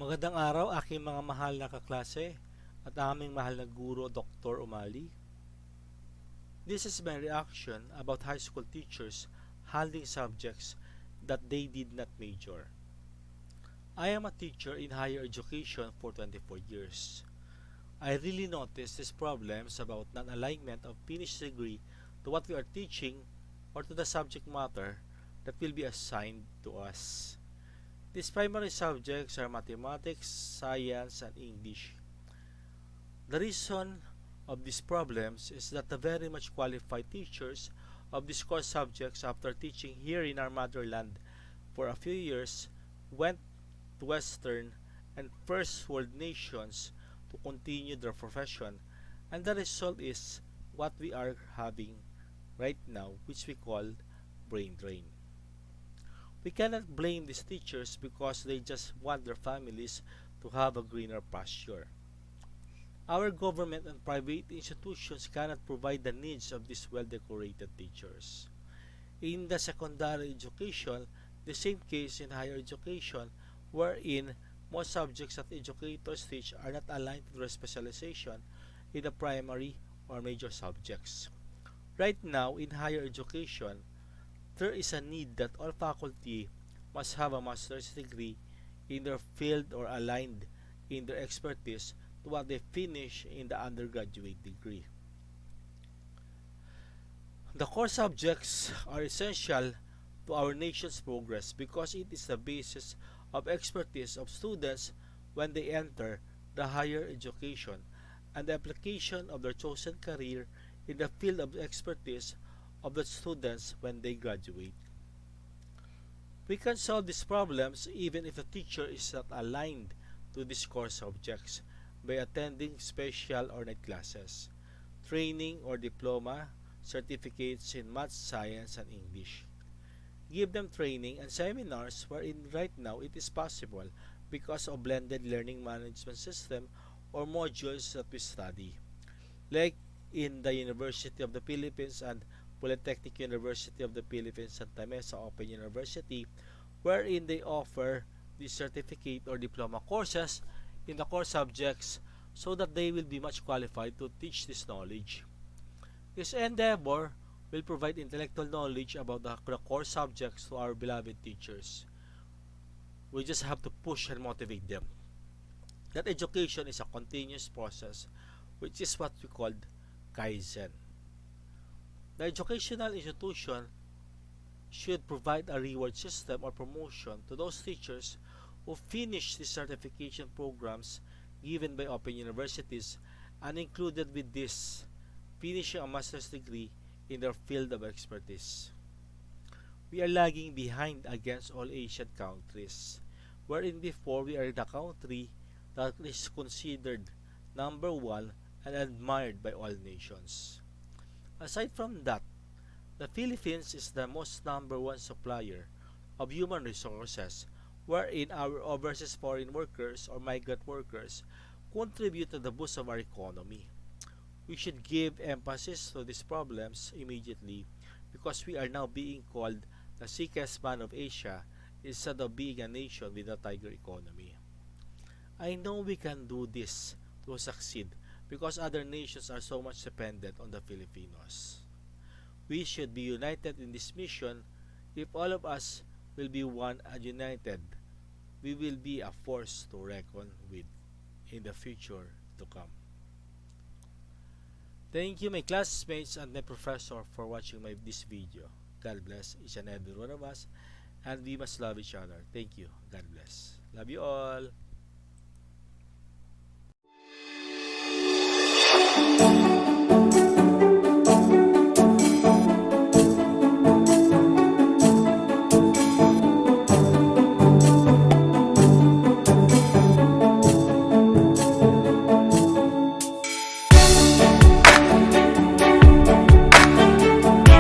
Magandang araw aking mga mahal na kaklase at aming mahal na guro Dr. Umali. This is my reaction about high school teachers handling subjects that they did not major. I am a teacher in higher education for 24 years. I really noticed these problems about non-alignment of finished degree to what we are teaching or to the subject matter that will be assigned to us. These primary subjects are mathematics, science, and English. The reason of these problems is that the very much qualified teachers of these core subjects after teaching here in our motherland for a few years went to Western and first world nations to continue their profession, and the result is what we are having right now, which we call brain drain. We cannot blame these teachers because they just want their families to have a greener pasture. Our government and private institutions cannot provide the needs of these well-decorated teachers. In the secondary education, the same case in higher education, wherein most subjects that educators teach are not aligned to their specialization in the primary or major subjects. Right now, in higher education, there is a need that all faculty must have a master's degree in their field or aligned in their expertise to what they finish in the undergraduate degree. The core subjects are essential to our nation's progress because it is the basis of expertise of students when they enter the higher education and the application of their chosen career in the field of expertise of the students when they graduate. We can solve these problems even if the teacher is not aligned to these core subjects by attending special or night classes, training or diploma, certificates in math, science, and English. Give them training and seminars wherein right now it is possible because of blended learning management system or modules that we study. Like in the University of the Philippines and Polytechnic University of the Philippines Santa Mesa Open University, wherein they offer the certificate or diploma courses in the core subjects so that they will be much qualified to teach this knowledge. This endeavor will provide intellectual knowledge about the core subjects to our beloved teachers. We just have to push and motivate them. That education is a continuous process, which is what we call Kaizen. The educational institution should provide a reward system or promotion to those teachers who finish the certification programs given by open universities and included with this finishing a master's degree in their field of expertise. We are lagging behind against all Asian countries, wherein before we are the country that is considered number one and admired by all nations. Aside from that, the Philippines is the most number one supplier of human resources, wherein our overseas foreign workers or migrant workers contribute to the boost of our economy. We should give emphasis to these problems immediately because we are now being called the sickest man of Asia instead of being a nation with a tiger economy. I know we can do this to succeed because other nations are so much dependent on the Filipinos. We should be united in this mission. If all of us will be one and united, we will be a force to reckon with in the future to come. Thank you my classmates and my professor for watching this video. God bless each and every one of us and we must love each other. Thank you. God bless. Love you all.